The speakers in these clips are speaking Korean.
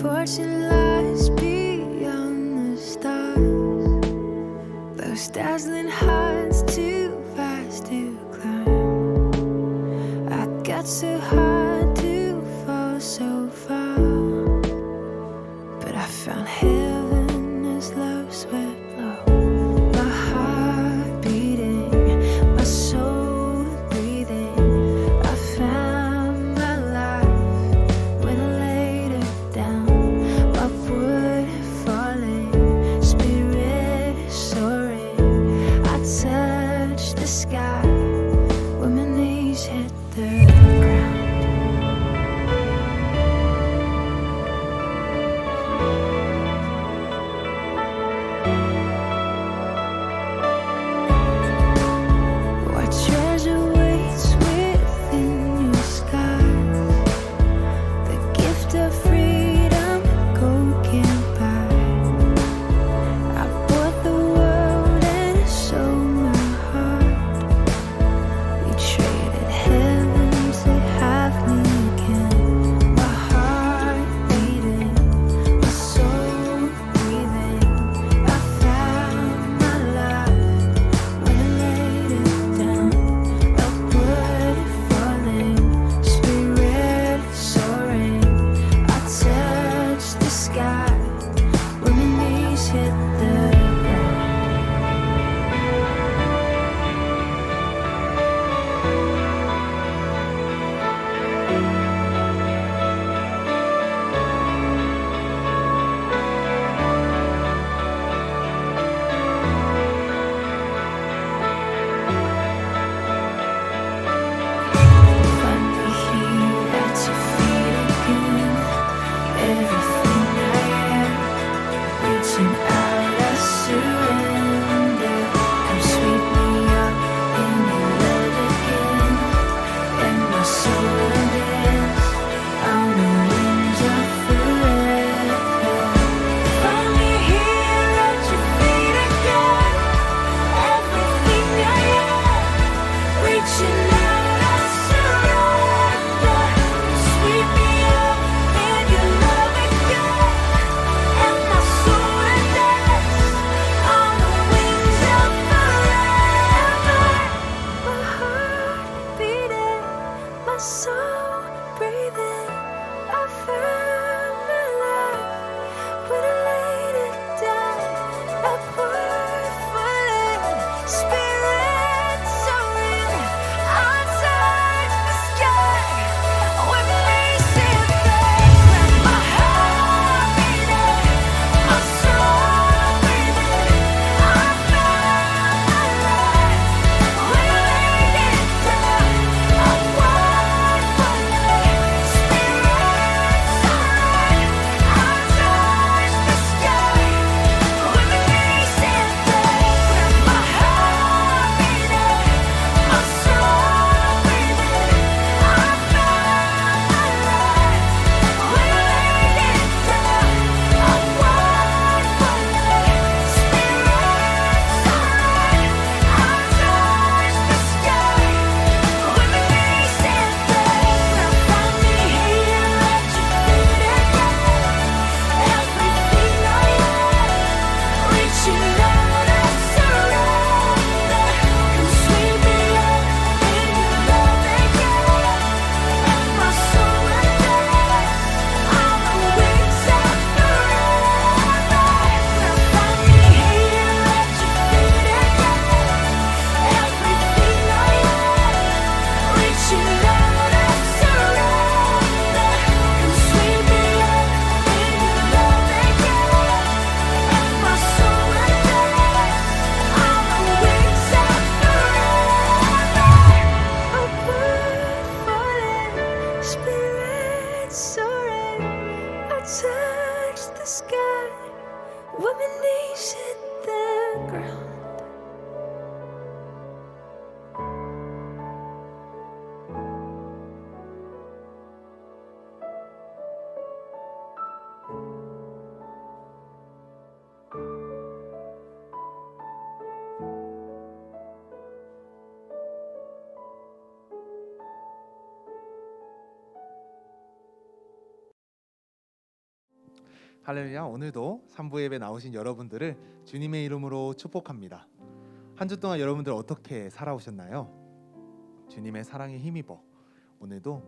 fortune lies beyond the stars. Those dazzling heights too fast to climb. I got so high to fall so far, but I found heaven as love swept low. My heart beating, my soul breathing. I found my life when I laid it down. Upward falling, spirit soaring. I touched the sky when my knees hit the ground. What treasure waits within your skies? The gift of freedom gold can't buy. I bought the world and sold my heart. We traded heaven to have me again. My heart beating, my soul breathing. I found my life when I laid it down. Upward falling, spirit soaring. I touched the sky when my knees hit the ground. Finally here at your feet again. Everything I am, reaching out, I surrender. Come sweep me up in your love again, and my soul will dance on the wings of forever. Finally here at your feet again. Everything I am, reaching out, I surrender. Sweep me up in your love again, and my soul will dance on the wings of forever. My heart beating, my soul breathing. I found my life when I laid it down. Upward falling, spirit soaring. I touched the sky when my knees hit the ground. My heart beating, my soul breathing. I found my life when I laid it down. Upward 할렐루야. 오늘도 3부 예배 나오신 여러분들을 주님의 이름으로 축복합니다. 한 주 동안 여러분들 어떻게 살아오셨나요? 주님의 사랑에 힘입어 오늘도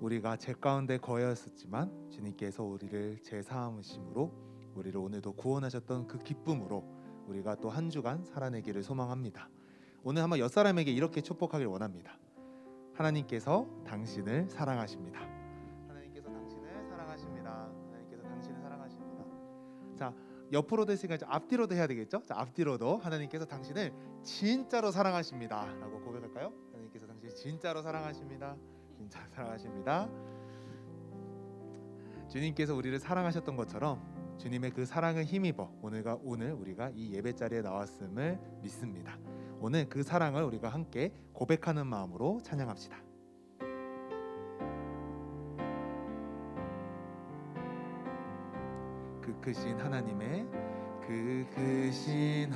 우리가 죄 가운데 거하였었지만 주님께서 우리를 제사함으심으로 우리를 오늘도 구원하셨던 그 기쁨으로 우리가 또 한 주간 살아내기를 소망합니다. 오늘 한번 옆사람에게 이렇게 축복하길 원합니다. 하나님께서 당신을 사랑하십니다. 하나님께서 당신을 사랑하십니다. 하나님께서 당신을 사랑하십니다. 자, 옆으로도 했으니까 앞뒤로도 해야 되겠죠? 자, 앞뒤로도 하나님께서 당신을 진짜로 사랑하십니다 라고 고백할까요? 하나님께서 당신을 진짜로 사랑하십니다. 진짜로 사랑하십니다. 주님께서 우리를 사랑하셨던 것처럼 주님의 그 사랑을 힘입어 오늘 우리가 이 예배 자리에 나왔음을 믿습니다. 오늘 그 사랑을 우리가 함께 고백하는 마음으로 찬양합시다. 그 크신 하나님의 그 크신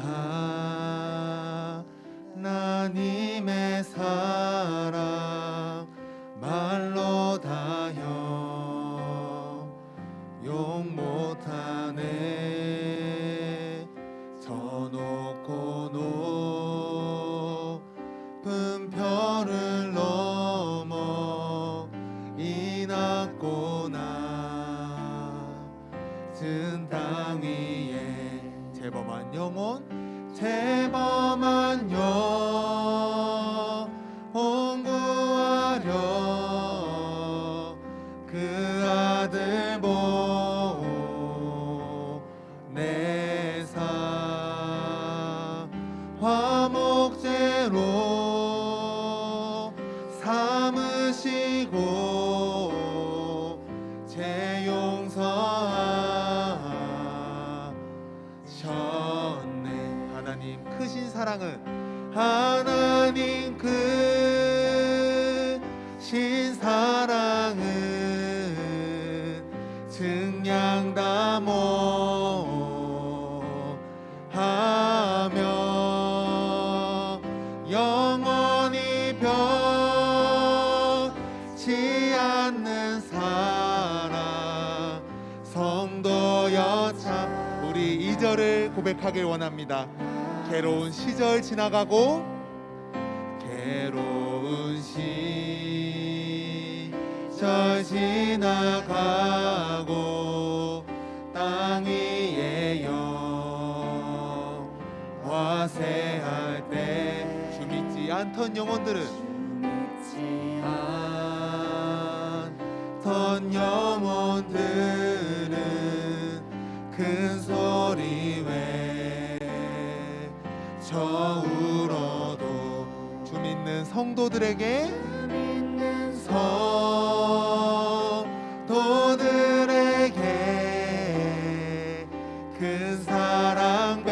하나님의 사랑 말로 다여 용 못하네. 저 높고 높은 별을 넘어 이 낮고 낮은 땅 위에 재범한 영혼 구하려 그 아들 보내사 화목제로 삼으시고 죄 용서하셨네. 하나님 크신 사랑은 증량다모하며 영원히 변치 않는 사랑 성도여 참. 우리 2절을 고백하길 원합니다. 괴로운 시절 지나가고 괴로운 시절 지나가고 땅 위에 영화세할 때 주 믿지 않던 영혼들은 큰 소리 외쳐 울어도 주 믿는 성도들에게 큰 사랑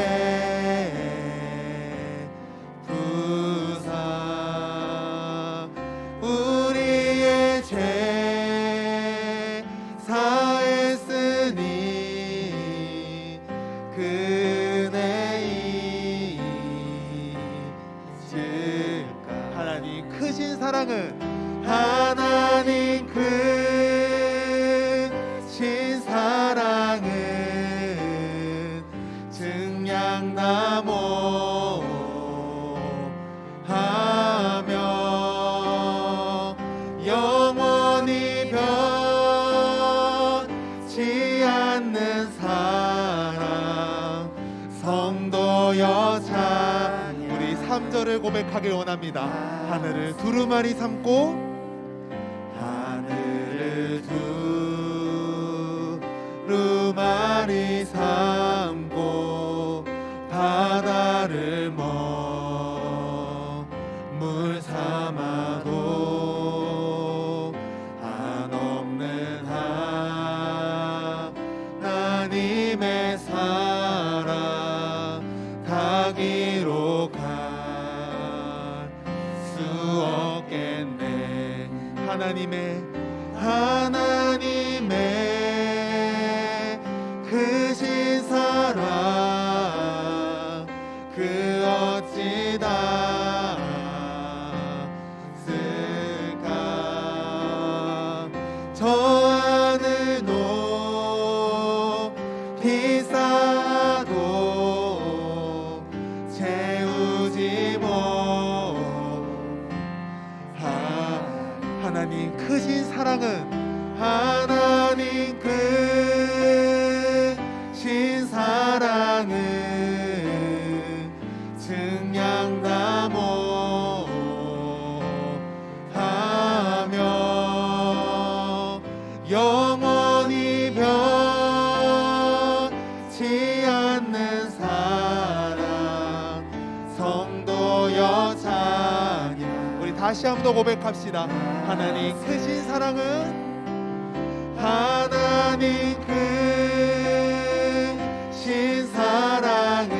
베푸사 우리의 죄 사했으니 그네 잊을까. 하나님 크신 사랑은 하나님 크신 사랑은 증량다모하며 영원히 변치 않는 사랑 성도여 참. 우리 3절을 고백하길 원합니다. 하늘을 두루마리 삼고 두루마리 삼고 바다를 물 삼아도 한없는 하나님의 사랑 가기로 갈 수 없겠네. 하나님의 크신 사랑 그 어찌 닿을까. 저 하늘 하나님 크신 사랑은 하나님 크신 사랑은 증량다모하며 영원히 변치 않는 사랑 성도여 자녀. 우리 다시 한번 고백합시다. 하나님 크신 사랑은 하나님 크신 사랑은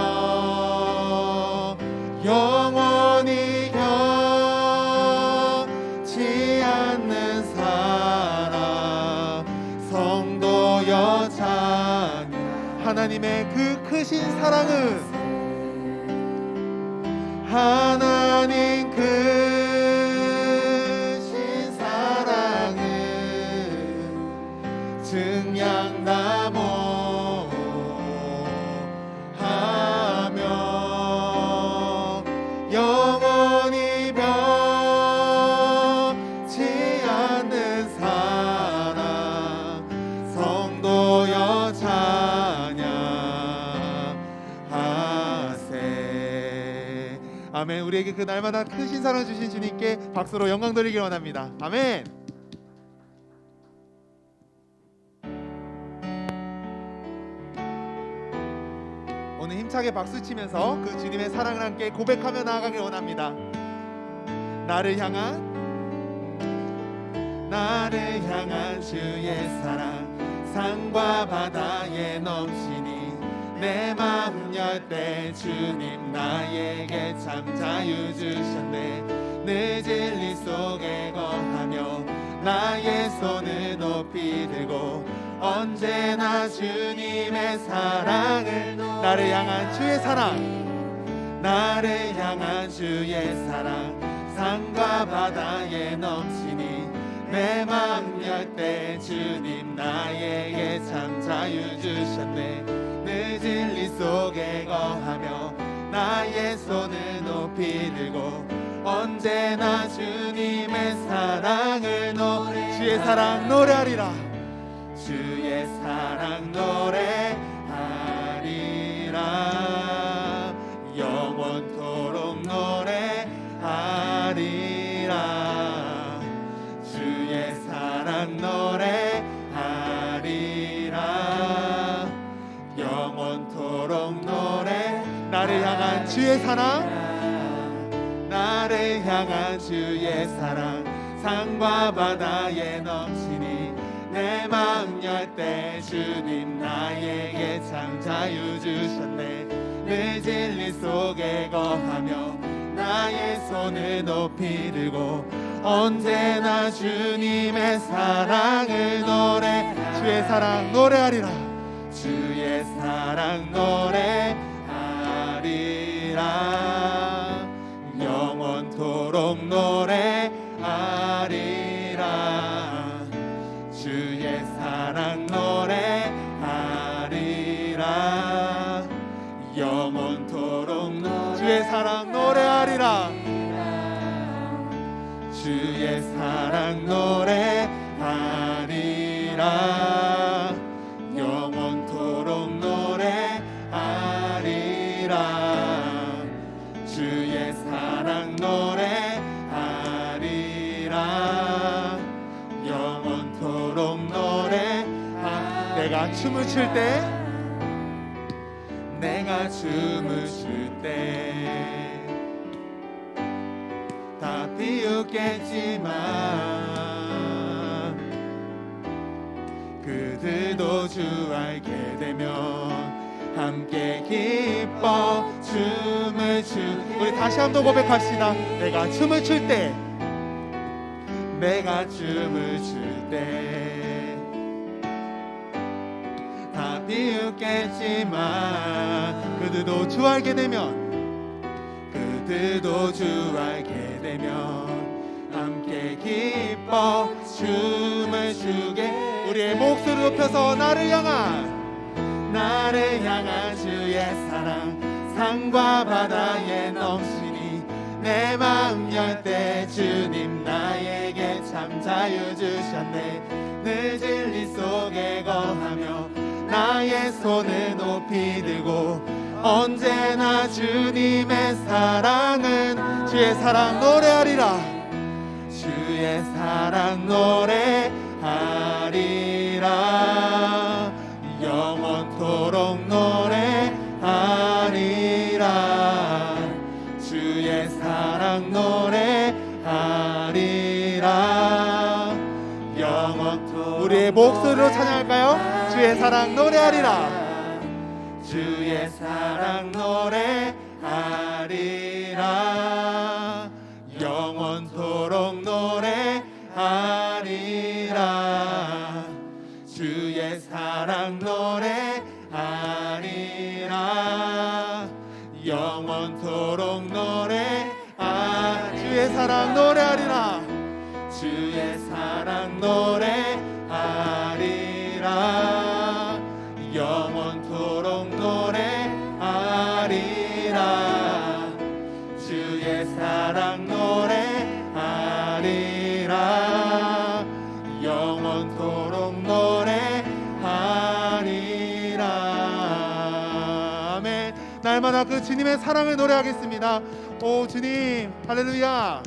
증량다모하며 영원히 변치 않는 사랑 성도여 자녀. 하나님의 그 크신 사랑은 하나님 크신 사랑은 증량다모하며 영원히 변치 않는 사랑 성도여 찬양하세. 아멘. 우리에게 그 날마다 크신 사랑 주신 주님께 박수로 영광 돌리길 원합니다. 아멘. 오늘 힘차게 박수 치면서 그 주님의 사랑을 함께 고백하며 나아가길 원합니다. 나를 향한 주의 사랑 산과 바다에 넘치니 내 마음 열 때 주님 나에게 참 자유 주셨네. 늘 진리 속에 거하며 나의 손을 높이 들고 언제나 주님의 사랑을 나를 향한 주의 사랑 나를 향한 주의 사랑 산과 바다에 넘치니 내 마음 열 때 주님 나에게 참 자유 주셨네. 늘 진리 속에 거하며 나의 손을 높이 들고 언제나 주님의 사랑을 주의 사랑 노래하리라. 주의 사랑 노래하리라. 영원토록 노래하리라. 주의 사랑 노래하리라. 영원토록 노래. 나를 향한 주의 사랑 나를 향한 주의 사랑 산과 바다에 넘치니 내 마음 열 때 주님 나에게 참 자유 주셨네. 늘 진리 속에 거하며 나의 손을 높이 들고 언제나 주님의 사랑을 노래 주의 사랑 노래하리라. 주의 사랑 노래하리라. 영원토록 노래하리라. 주의 사랑 노래하리라. 영원토록 주의 사랑 노래하리라. 주의 사랑 노래하리라. 영원토록 노래하리라. 주의 사랑 노래하리라. 영원토록 내가 춤을 출 때 내가 춤을 출 때 다 비웃겠지만 그들도 주 알게 되면 함께 기뻐 춤을 우리 다시 한번 고백합시다. 내가 춤을 출 때 내가 춤을 출 때 다 비웃겠지만 그들도 주 알게 되면 그들도 주 알게 되면 함께 기뻐 춤을 추게. 우리의 목소리 높여서 나를 향한 주의 사랑 산과 바다에 넘치니 내 마음 열 때 주님 나에게 참 자유 주셨네. 늘 진리 속에 거하며 나의 손을 높이 들고 언제나 주님의 사랑은 주의 사랑 노래하리라. 주의 사랑 노래하리라. 영원토록 노래하리라. 주의 사랑 노래하리라. 영원토록 우리의 목소리로 찬양할까요? 주의 사랑 노래하리라. 주의 사랑 노래하리라. 영원토록 노래하리라. 주의 사랑 노래하리라. 영원토록 주의 사랑 노래하리라. 주의 사랑 노래하리라. 영원토록 노래하리라. 주의 사랑 노래하리라. 영원토록 노래하리라. 아멘. 날마다 그 주님의 사랑을 노래하겠습니다. 오 주님 할렐루야.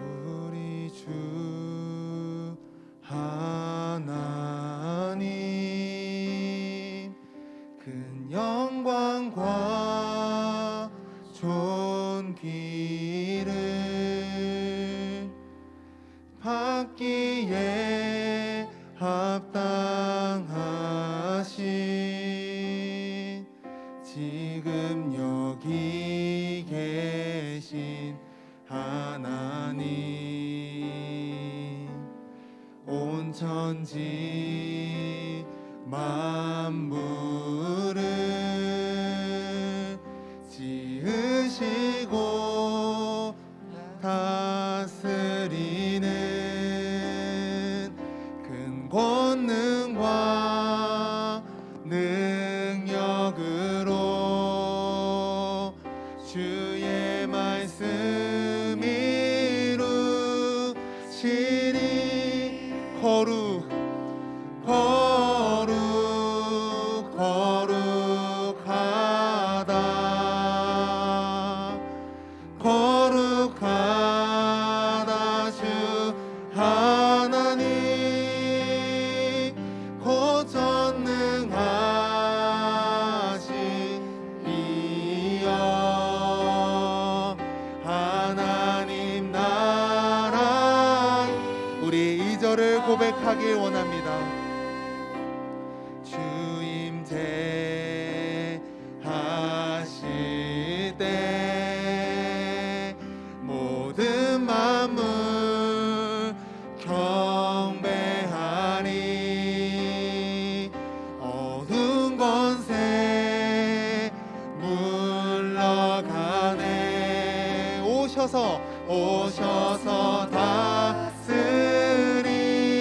우리 주 하나님 큰 영광과 존귀를 받기에 합당하신 지금 여기 계신 하나님 온 천지 만물을 지으시고 다스리는 큰 권능과 능력으로 주의 말씀 이루시니 거룩하다 주 하나님 곧 전능하시니여. 하나님 나라 우리 2절을 고백하길 원합니다. 주임제 하실 때 모든 만물 경배하리. 어두운 권세 물러가네. 오셔서 다스리소서.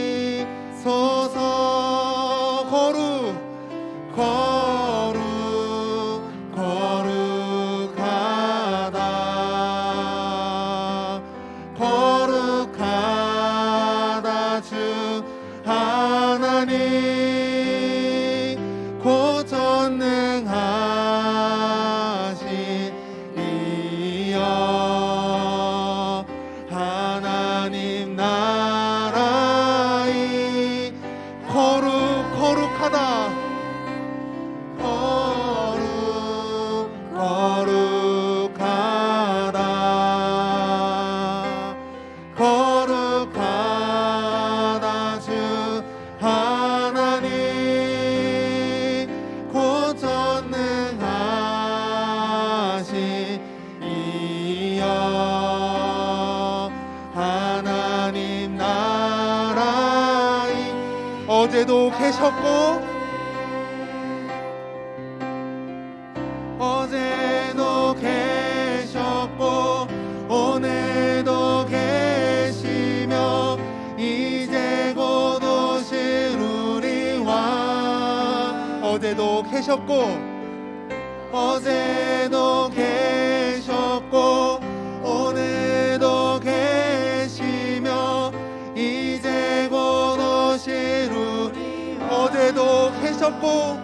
거룩하다 주 하나님 곧 전능하시니여. 하나님 나라이 거룩하다 어제도 계셨고 어제도 계셨고 오늘도 계시며 이제 곧 오실 우리 왕. 어제도 계셨고 어제도 계셨고 오늘도 계시며 이제 곧 오실 우리 왕. 어제도 계셨고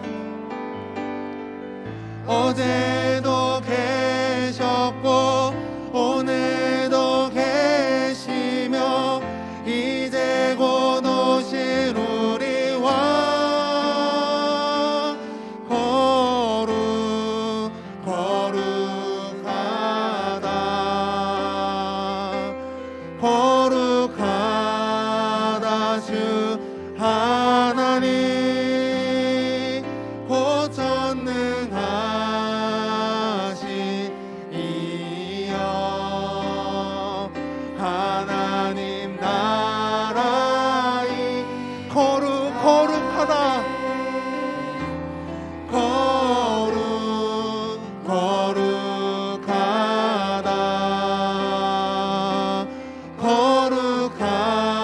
어제도 계셨고 오늘도 계시며 이제 곧 오실 우리 왕. 거룩하다 주 하나님 곧 전능하시니여. 하나님 나라의 거룩하다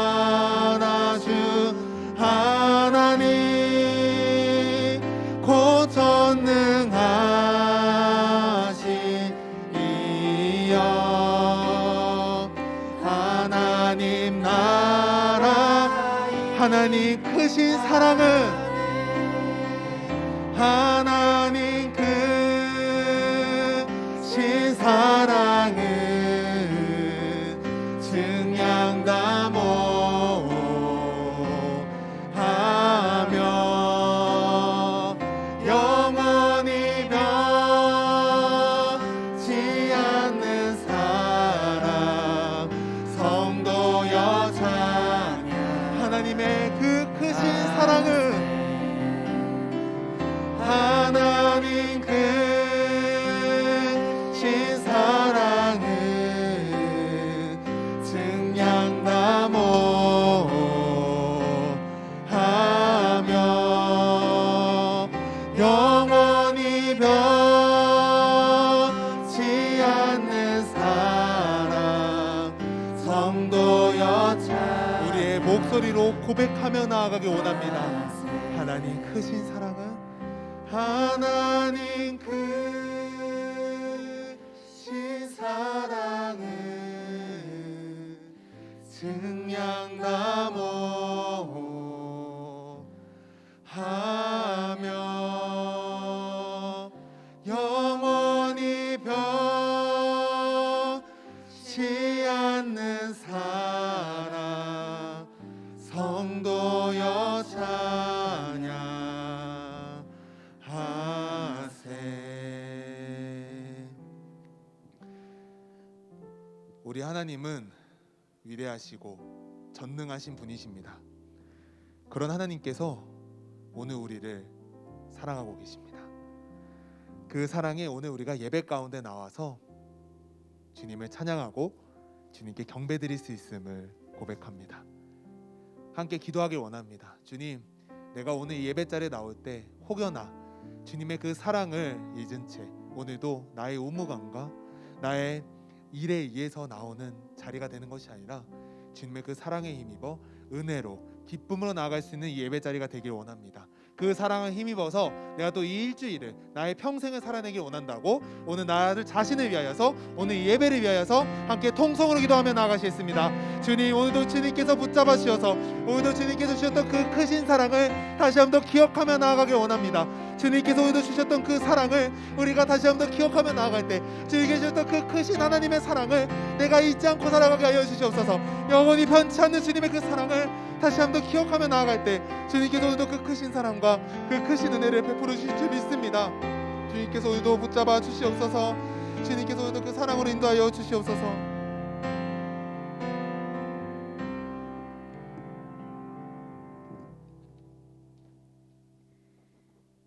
거룩하다 주 하나님 곧 전능하시니여. 하나님 나라 하나님 크신 사랑은 하나님 크신 사랑은 증량다모하며 영원히 변치 않는 사랑 성도여 찬양. 하나님의 그 크신 사랑은 하나님 크신 사랑은 증량다모하며 영원히 변치 않는 사랑 성도여 찬양. 우리의 목소리로 고백하며 나아가기 원합니다. 하나님 크신 사랑은 하나님 크신 사랑은 증량다모하며 영원히 변치 않는 사랑 성도여 찬양 하세. 우리 하나님은 위대하시고 전능하신 분이십니다. 그런 하나님께서 오늘 우리를 사랑하고 계십니다. 그 사랑에 오늘 우리가 예배 가운데 나와서 주님을 찬양하고 주님께 경배드릴 수 있음을 고백합니다. 함께 기도하길 원합니다. 주님, 내가 오늘 이 예배 자리에 나올 때 혹여나 주님의 그 사랑을 잊은 채 오늘도 나의 의무감과 나의 일에 의해서 나오는 자리가 되는 것이 아니라 주님의 그 사랑에 힘입어 은혜로 기쁨으로 나아갈 수 있는 이 예배 자리가 되길 원합니다. 그 사랑을 힘입어서 내가 또 이 일주일을 나의 평생을 살아내길 원한다고 오늘 나를 자신을 위하여서 오늘 이 예배를 위하여서 함께 통성으로 기도하며 나아가시겠습니다. 주님, 오늘도 주님께서 붙잡아 주셔서 오늘도 주님께서 주셨던 그 크신 사랑을 다시 한번 더 기억하며 나아가길 원합니다. 주님께서 오늘도 주셨던 그 사랑을 우리가 다시 한번 더 기억하며 나아갈 때 주님께서 주셨던 그 크신 하나님의 사랑을 내가 잊지 않고 살아가게 하여 주시옵소서. 영원히 변치 않는 주님의 그 사랑을 다시 한번 더 기억하며 나아갈 때 주님께서 오늘도 그 크신 사랑과 그 크신 은혜를 베풀어 주실 줄 믿습니다. 주님께서 오늘도 붙잡아 주시옵소서. 주님께서 오늘도 그 사랑으로 인도하여 주시옵소서.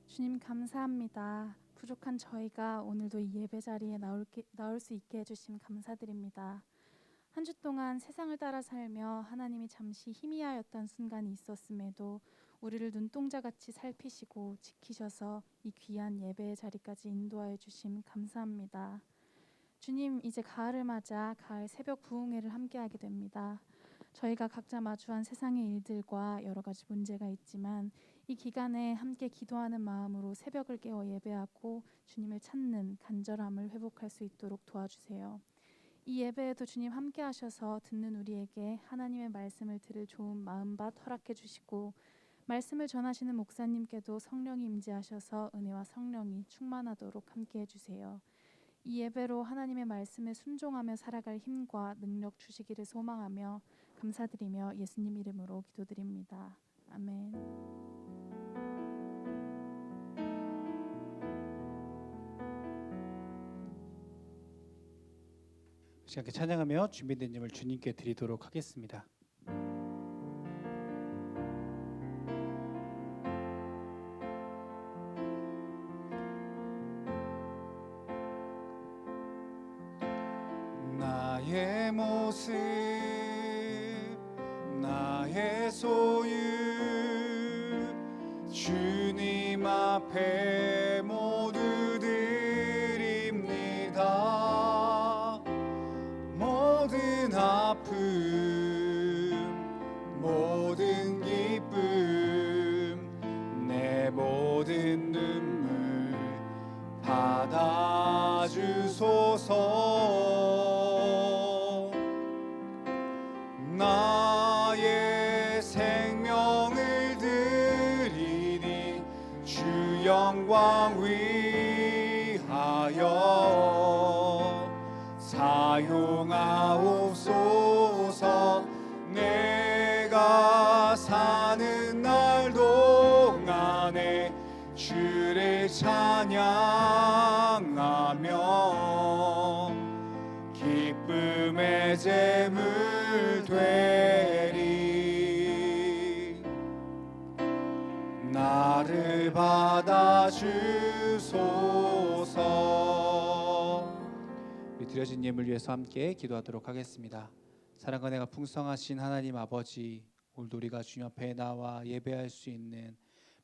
주님 감사합니다. 부족한 저희가 오늘도 이 예배 자리에 나올 수 있게 해주심 감사드립니다. 한 주 동안 세상을 따라 살며 하나님이 잠시 희미하였던 순간이 있었음에도 우리를 눈동자같이 살피시고 지키셔서 이 귀한 예배의 자리까지 인도하여 주심 감사합니다. 주님, 이제 가을을 맞아 가을 새벽 부흥회를 함께하게 됩니다. 저희가 각자 마주한 세상의 일들과 여러 가지 문제가 있지만 이 기간에 함께 기도하는 마음으로 새벽을 깨워 예배하고 주님을 찾는 간절함을 회복할 수 있도록 도와주세요. 이 예배에도 주님 함께 하셔서 듣는 우리에게 하나님의 말씀을 들을 좋은 마음밭 허락해 주시고 말씀을 전하시는 목사님께도 성령이 임재하셔서 은혜와 성령이 충만하도록 함께 해주세요. 이 예배로 하나님의 말씀에 순종하며 살아갈 힘과 능력 주시기를 소망하며 감사드리며 예수님 이름으로 기도드립니다. 아멘. 시간께 찬양하며 준비된 점을 주님께 드리도록 하겠습니다. 나의 모습 나의 소유 주님 앞에 모두 드립니다. 모든 아픔 모든 기쁨 내 모든 눈물 받아주소서. 나의 생명을 드리니 주 영광 위하여 사용하옵소서. 내가 사는 날 동안에 주를 찬양하며 기쁨의 제물 되리. 나를 받아주소서. 우리 드려진 예물 위해서 함께 기도하도록 하겠습니다. 사랑과 은혜가 풍성하신 하나님 아버지, 오늘도 우리가 주님 앞에 나와 예배할 수 있는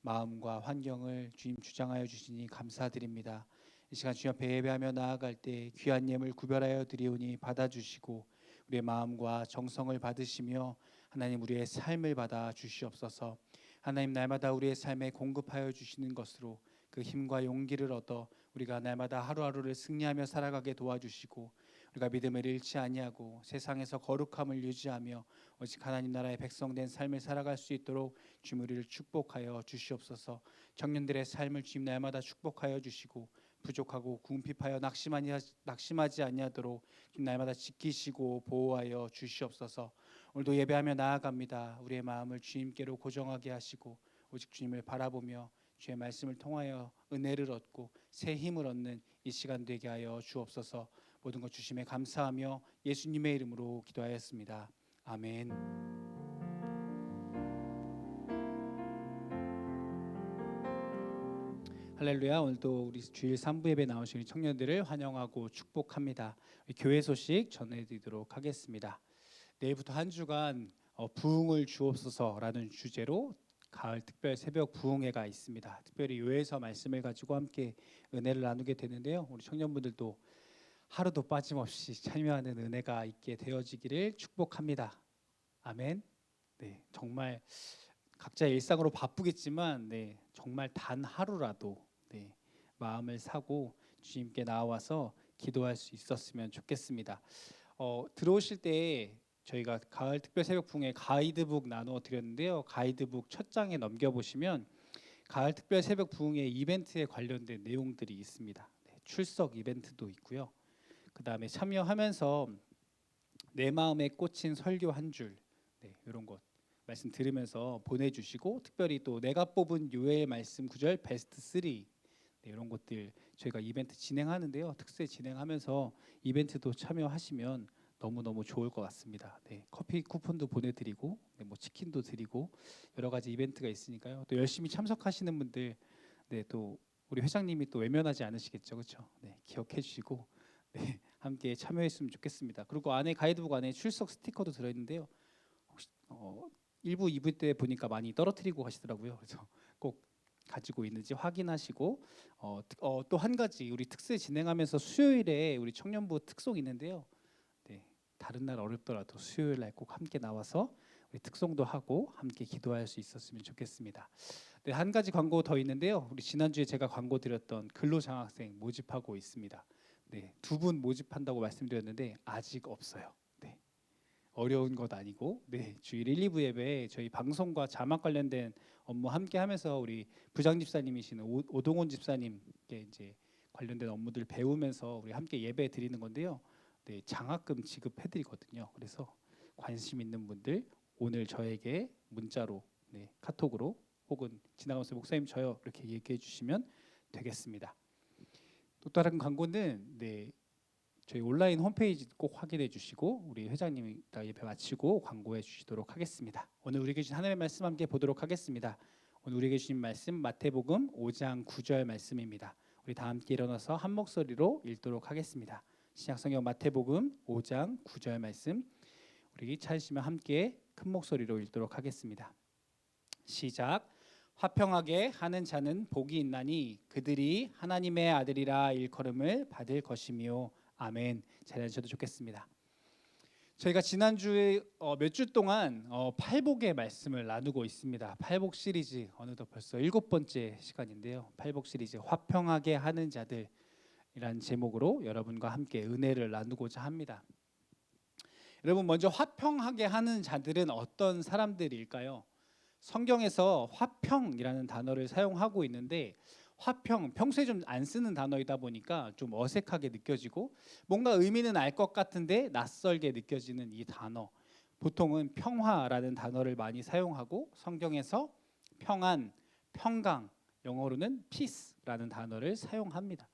마음과 환경을 주님 주장하여 주시니 감사드립니다. 이 시간 주님 앞에 예배하며 나아갈 때 귀한 예물 구별하여 드리오니 받아주시고 우리의 마음과 정성을 받으시며 하나님 우리의 삶을 받아 주시옵소서. 하나님 날마다 우리의 삶에 공급하여 주시는 것으로 그 힘과 용기를 얻어 우리가 날마다 하루하루를 승리하며 살아가게 도와주시고 우리가 믿음을 잃지 아니하고 세상에서 거룩함을 유지하며 오직 하나님 나라의 백성된 삶을 살아갈 수 있도록 주님 우리를 축복하여 주시옵소서. 청년들의 삶을 주님 날마다 축복하여 주시고 부족하고 궁핍하여 낙심하지 아니하도록 주님 날마다 지키시고 보호하여 주시옵소서. 오늘도 예배하며 나아갑니다. 우리의 마음을 주님께로 고정하게 하시고 오직 주님을 바라보며 주의 말씀을 통하여 은혜를 얻고 새 힘을 얻는 이 시간 되게 하여 주옵소서. 모든 것 주심에 감사하며 예수님의 이름으로 기도하였습니다. 아멘. 할렐루야. 오늘도 우리 주일 3부 예배 나오신 청년들을 환영하고 축복합니다. 교회 소식 전해드리도록 하겠습니다. 내일부터 한 주간 부흥을 주옵소서라는 주제로 가을 특별 새벽 부흥회가 있습니다. 특별히 요에서 말씀을 가지고 함께 은혜를 나누게 되는데요. 우리 청년분들도 하루도 빠짐없이 참여하는 은혜가 있게 되어지기를 축복합니다. 아멘. 네, 정말 각자의 일상으로 바쁘겠지만 정말 단 하루라도 마음을 사고 주님께 나와서 기도할 수 있었으면 좋겠습니다. 들어오실 때 저희가 가을 특별 새벽 부흥회 가이드북 나누어 드렸는데요. 가이드북 첫 장에 넘겨보시면 가을 특별 새벽 부흥회 이벤트에 관련된 내용들이 있습니다. 출석 이벤트도 있고요. 그 다음에 참여하면서 내 마음에 꽂힌 설교 한 줄 이런 것 말씀 들으면서 보내주시고 특별히 또 내가 뽑은 요엘 말씀 구절 베스트 3 이런 것들 저희가 이벤트 진행하는데요. 특세 진행하면서 이벤트도 참여하시면 너무너무 좋을 것 같습니다. 커피 쿠폰도 보내드리고 뭐 치킨도 드리고 여러 가지 이벤트가 있으니까요. 또 열심히 참석하시는 분들 또 우리 회장님이 또 외면하지 않으시겠죠, 그렇죠? 기억해 주시고 함께 참여했으면 좋겠습니다. 그리고 안에 가이드북 안에 출석 스티커도 들어있는데요. 혹시 1부, 2부 때 보니까 많이 떨어뜨리고 가시더라고요. 그래서 꼭 가지고 있는지 확인하시고 또 한 가지 우리 특세 진행하면서 수요일에 우리 청년부 특송이 있는데요. 네, 다른 날 어렵더라도 수요일 날 꼭 함께 나와서 우리 특송도 하고 함께 기도할 수 있었으면 좋겠습니다. 네, 한 가지 광고 더 있는데요. 우리 지난주에 제가 광고 드렸던 근로장학생 모집하고 있습니다. 네, 2분 모집한다고 말씀드렸는데 아직 없어요. 네, 어려운 것 아니고 주일 1, 2부 예배에 저희 방송과 자막 관련된 업무 함께 하면서 우리 부장 집사님이신 오동원 집사님께 이제 관련된 업무들 배우면서 우리 함께 예배 드리는 건데요. 네, 장학금 지급해 드리거든요. 그래서 관심 있는 분들 오늘 저에게 문자로 카톡으로 혹은 지나가면서 목사님 저요 이렇게 얘기해 주시면 되겠습니다. 또 다른 광고는 저희 온라인 홈페이지 꼭 확인해 주시고 우리 회장님이 다 예배 마치고 광고해 주시도록 하겠습니다. 오늘 우리에게 주신 하나님의 말씀 함께 보도록 하겠습니다. 오늘 우리에게 주신 말씀 마태복음 5장 9절 말씀입니다. 우리 다 함께 일어나서 한 목소리로 읽도록 하겠습니다. 신약성경 마태복음 5장 9절 말씀 우리 찾으시면 함께 큰 목소리로 읽도록 하겠습니다. 시작. 화평하게 하는 자는 복이 있나니 그들이 하나님의 아들이라 일컬음을 받을 것이며 아멘. 잘 하셔도 좋겠습니다. 저희가 지난주에 몇 주 동안 팔복의 말씀을 나누고 있습니다. 팔복 시리즈 어느덧 벌써 7번째 시간인데요. 팔복 시리즈 화평하게 하는 자들이란 제목으로 여러분과 함께 은혜를 나누고자 합니다. 여러분 먼저 화평하게 하는 자들은 어떤 사람들일까요? 성경에서 화평이라는 단어를 사용하고 있는데 화평 평소에 좀 안 쓰는 단어이다 보니까 좀 어색하게 느껴지고 뭔가 의미는 알 것 같은데 낯설게 느껴지는 이 단어 보통은 평화라는 단어를 많이 사용하고 성경에서 평안, 평강 영어로는 peace라는 단어를 사용합니다.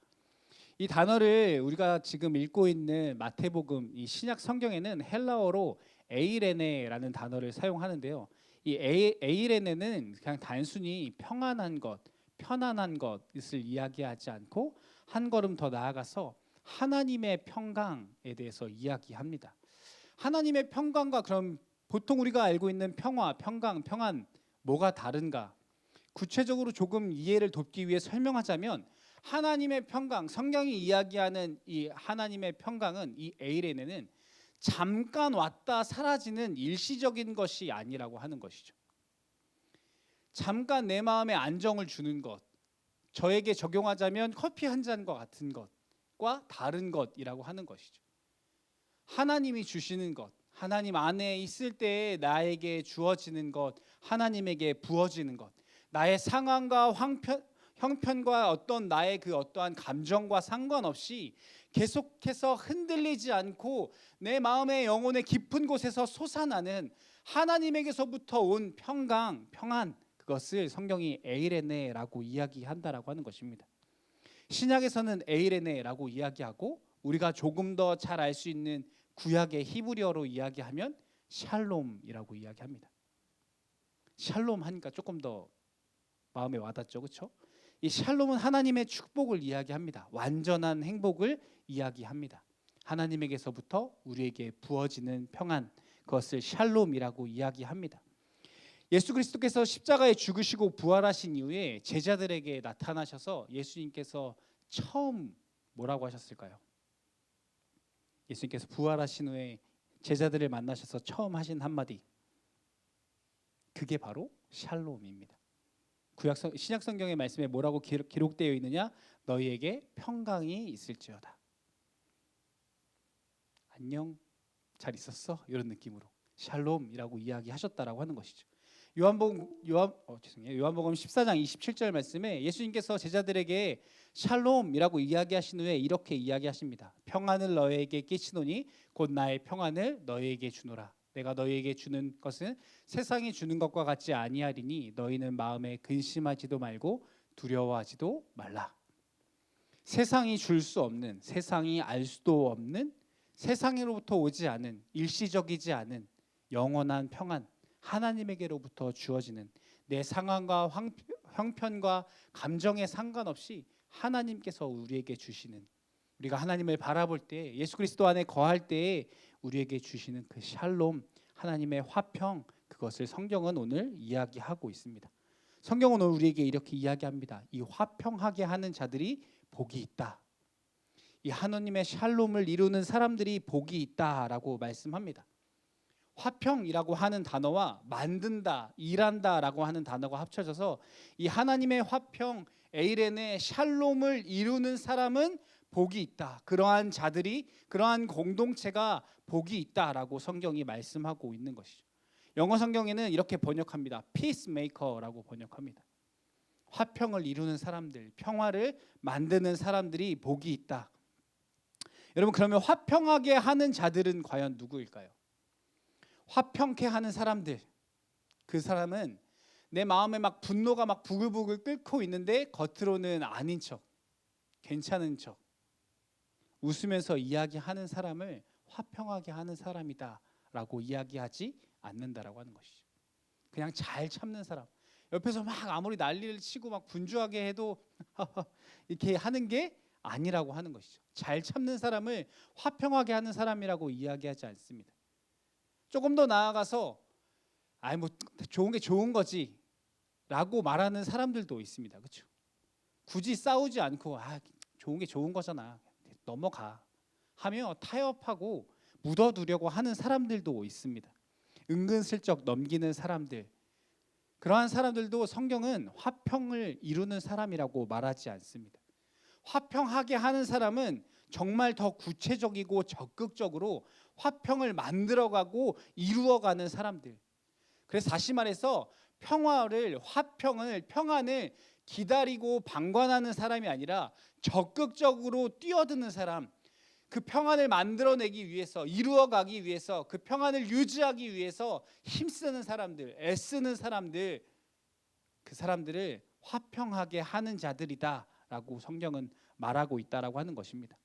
이 단어를 우리가 지금 읽고 있는 마태복음 이 신약 성경에는 헬라어로 에이레네라는 단어를 사용하는데요. 이 에이레네는 그냥 단순히 평안한 것, 편안한 것을 이야기하지 않고 한 걸음 더 나아가서 하나님의 평강에 대해서 이야기합니다. 하나님의 평강과 그럼 보통 우리가 알고 있는 평화, 평강, 평안 뭐가 다른가? 구체적으로 조금 이해를 돕기 위해 설명하자면 하나님의 평강, 성경이 이야기하는 이 하나님의 평강은 이 에이레네는 잠깐 왔다 사라지는 일시적인 것이 아니라고 하는 것이죠. 잠깐 내 마음에 안정을 주는 것, 저에게 적용하자면 커피 한 잔과 같은 것과 다른 것이라고 하는 것이죠. 하나님이 주시는 것, 하나님 안에 있을 때 나에게 주어지는 것, 하나님에게 부어지는 것, 나의 상황과 형편과 어떤 나의 그 어떠한 감정과 상관없이 계속해서 흔들리지 않고 내 마음의 영혼의 깊은 곳에서 솟아나는 하나님에게서부터 온 평강, 평안 그것을 성경이 에이레네라고 이야기한다라고 하는 것입니다. 신약에서는 에이레네라고 이야기하고 우리가 조금 더 잘 알 수 있는 구약의 히브리어로 이야기하면 샬롬이라고 이야기합니다. 샬롬 하니까 조금 더 마음에 와닿죠, 그렇죠? 이 샬롬은 하나님의 축복을 이야기합니다. 완전한 행복을 이야기합니다. 하나님에게서부터 우리에게 부어지는 평안, 그것을 샬롬이라고 이야기합니다. 예수 그리스도께서 십자가에 죽으시고 부활하신 이후에 제자들에게 나타나셔서 예수님께서 처음 뭐라고 하셨을까요? 예수님께서 부활하신 후에 제자들을 만나셔서 처음 하신 한마디, 그게 바로 샬롬입니다. 신약 성경의 말씀에 뭐라고 기록되어 있느냐? 너희에게 평강이 있을지어다. 안녕, 잘 있었어? 이런 느낌으로 샬롬이라고 이야기하셨다라고 하는 것이죠. 요한복음 14장 27절 말씀에 예수님께서 제자들에게 샬롬이라고 이야기하신 후에 이렇게 이야기하십니다. 평안을 너희에게 끼치노니 곧 나의 평안을 너희에게 주노라. 내가 너희에게 주는 것은 세상이 주는 것과 같지 아니하리니 너희는 마음에 근심하지도 말고 두려워하지도 말라. 세상이 줄 수 없는, 세상이 알 수도 없는, 세상으로부터 오지 않은, 일시적이지 않은 영원한 평안, 하나님에게로부터 주어지는 내 상황과 형편과 감정에 상관없이 하나님께서 우리에게 주시는 우리가 하나님을 바라볼 때, 예수 그리스도 안에 거할 때에 우리에게 주시는 그 샬롬, 하나님의 화평, 그것을 성경은 오늘 이야기하고 있습니다. 성경은 오늘 우리에게 이렇게 이야기합니다. 이 화평하게 하는 자들이 복이 있다. 이 하나님의 샬롬을 이루는 사람들이 복이 있다라고 말씀합니다. 화평이라고 하는 단어와 만든다, 일한다라고 하는 단어가 합쳐져서 이 하나님의 화평, 에이렌의 샬롬을 이루는 사람은 복이 있다. 그러한 자들이, 그러한 공동체가 복이 있다라고 성경이 말씀하고 있는 것이죠. 영어 성경에는 이렇게 번역합니다. 피스메이커라고 번역합니다. 화평을 이루는 사람들, 평화를 만드는 사람들이 복이 있다. 여러분, 그러면 화평하게 하는 자들은 과연 누구일까요? 화평케 하는 사람들, 그 사람은 내 마음에 막 분노가 막 부글부글 끓고 있는데 겉으로는 아닌 척, 괜찮은 척, 웃으면서 이야기하는 사람을 화평하게 하는 사람이다라고 이야기하지 않는다라고 하는 것이죠. 그냥 잘 참는 사람, 옆에서 막 아무리 난리를 치고 막 분주하게 해도 이렇게 하는 게 아니라고 하는 것이죠. 잘 참는 사람을 화평하게 하는 사람이라고 이야기하지 않습니다. 조금 더 나아가서 뭐 좋은 게 좋은 거지라고 말하는 사람들도 있습니다. 그렇죠? 굳이 싸우지 않고 좋은 게 좋은 거잖아, 넘어가 하며 타협하고 묻어두려고 하는 사람들도 있습니다. 은근슬쩍 넘기는 사람들, 그러한 사람들도 성경은 화평을 이루는 사람이라고 말하지 않습니다. 화평하게 하는 사람은 정말 더 구체적이고 적극적으로 화평을 만들어가고 이루어가는 사람들. 그래서 다시 말해서 평안을 기다리고 방관하는 사람이 아니라 적극적으로 뛰어드는 사람, 그 평안을 만들어내기 위해서, 이루어가기 위해서, 그 평안을 유지하기 위해서 힘쓰는 사람들, 애쓰는 사람들, 그 사람들을 화평하게 하는 자들이다라고 성경은 말하고 있다라고 하는 것입니다.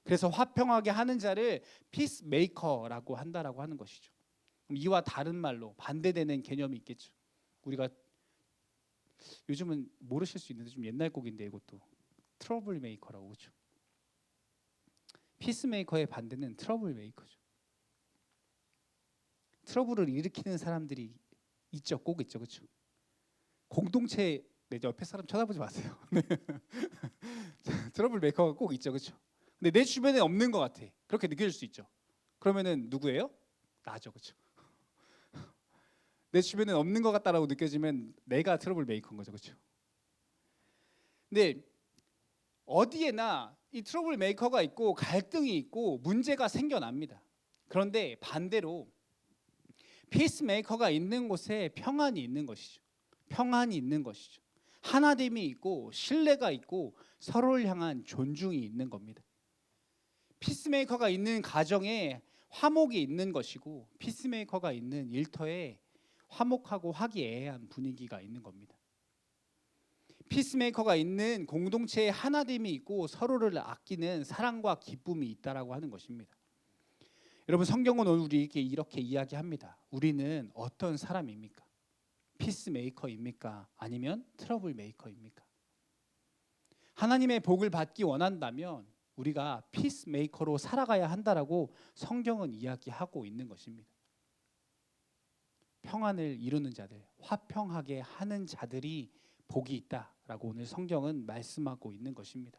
그래서 화평하게 하는 자를 피스메이커라고 한다라고 하는 것이죠. 그럼 이와 다른 말로 반대되는 개념이 있겠죠. 우리가 요즘은 모르실 수 있는데 좀 옛날 곡인데, 이것도 트러블 메이커라고. 그렇죠? 피스메이커의 반대는 트러블 메이커죠. 트러블을 일으키는 사람들이 있죠. 꼭 있죠. 그렇죠? 공동체, 내 옆에 사람 쳐다보지 마세요. 트러블 메이커가 꼭 있죠. 그렇죠? 근데 내 주변에 없는 것 같아. 그렇게 느껴질 수 있죠. 그러면은 누구예요? 나죠. 그렇죠? 내 주변에 없는 것 같다라고 느껴지면 내가 트러블 메이커인 거죠. 그렇죠? 근데 어디에나 이 트러블 메이커가 있고 갈등이 있고 문제가 생겨납니다. 그런데 반대로 피스메이커가 있는 곳에 평안이 있는 것이죠. 평안이 있는 것이죠. 하나됨이 있고 신뢰가 있고 서로를 향한 존중이 있는 겁니다. 피스메이커가 있는 가정에 화목이 있는 것이고, 피스메이커가 있는 일터에 화목하고 화기애애한 분위기가 있는 겁니다. 피스메이커가 있는 공동체에 하나됨이 있고 서로를 아끼는 사랑과 기쁨이 있다라고 하는 것입니다. 여러분, 성경은 오늘 우리에게 이렇게 이야기합니다. 우리는 어떤 사람입니까? 피스메이커입니까? 아니면 트러블 메이커입니까? 하나님의 복을 받기 원한다면 우리가 피스메이커로 살아가야 한다라고 성경은 이야기하고 있는 것입니다. 평안을 이루는 자들, 화평하게 하는 자들이 복이 있다라고 오늘 성경은 말씀하고 있는 것입니다.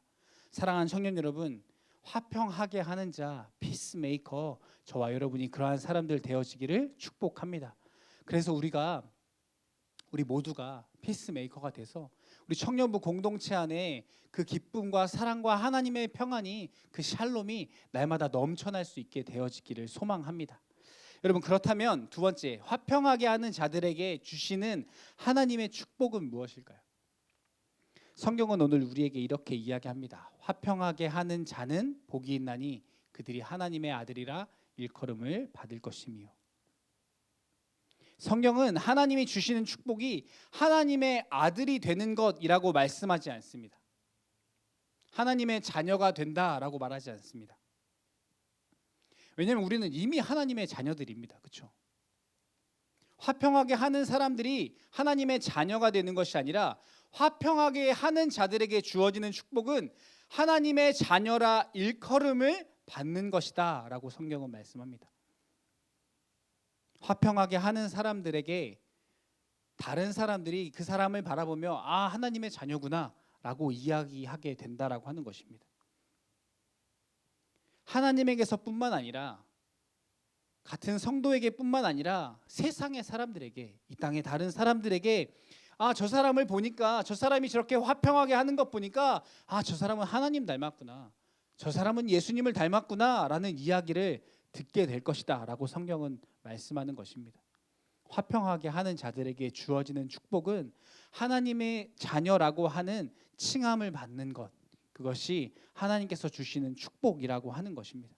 사랑하는 청년 여러분, 화평하게 하는 자, 피스메이커, 저와 여러분이 그러한 사람들 되어지기를 축복합니다. 그래서 우리 모두가 피스메이커가 돼서 우리 청년부 공동체 안에 그 기쁨과 사랑과 하나님의 평안이, 그 샬롬이 날마다 넘쳐날 수 있게 되어지기를 소망합니다. 여러분, 그렇다면 두 번째, 화평하게 하는 자들에게 주시는 하나님의 축복은 무엇일까요? 성경은 오늘 우리에게 이렇게 이야기합니다. 화평하게 하는 자는 복이 있나니 그들이 하나님의 아들이라 일컬음을 받을 것이며. 성경은 하나님이 주시는 축복이 하나님의 아들이 되는 것이라고 말씀하지 않습니다. 하나님의 자녀가 된다라고 말하지 않습니다. 왜냐하면 우리는 이미 하나님의 자녀들입니다. 그렇죠? 화평하게 하는 사람들이 하나님의 자녀가 되는 것이 아니라 화평하게 하는 자들에게 주어지는 축복은 하나님의 자녀라 일컬음을 받는 것이다 라고 성경은 말씀합니다. 화평하게 하는 사람들에게 다른 사람들이 그 사람을 바라보며 아, 하나님의 자녀구나 라고 이야기하게 된다라고 하는 것입니다. 하나님에게서뿐만 아니라 같은 성도에게 뿐만 아니라 세상의 사람들에게, 이 땅의 다른 사람들에게 아, 저 사람을 보니까, 저 사람이 저렇게 화평하게 하는 것 보니까 아, 저 사람은 하나님 닮았구나, 저 사람은 예수님을 닮았구나 라는 이야기를 듣게 될 것이다 라고 성경은 말씀하는 것입니다. 화평하게 하는 자들에게 주어지는 축복은 하나님의 자녀라고 하는 칭함을 받는 것, 그것이 하나님께서 주시는 축복이라고 하는 것입니다.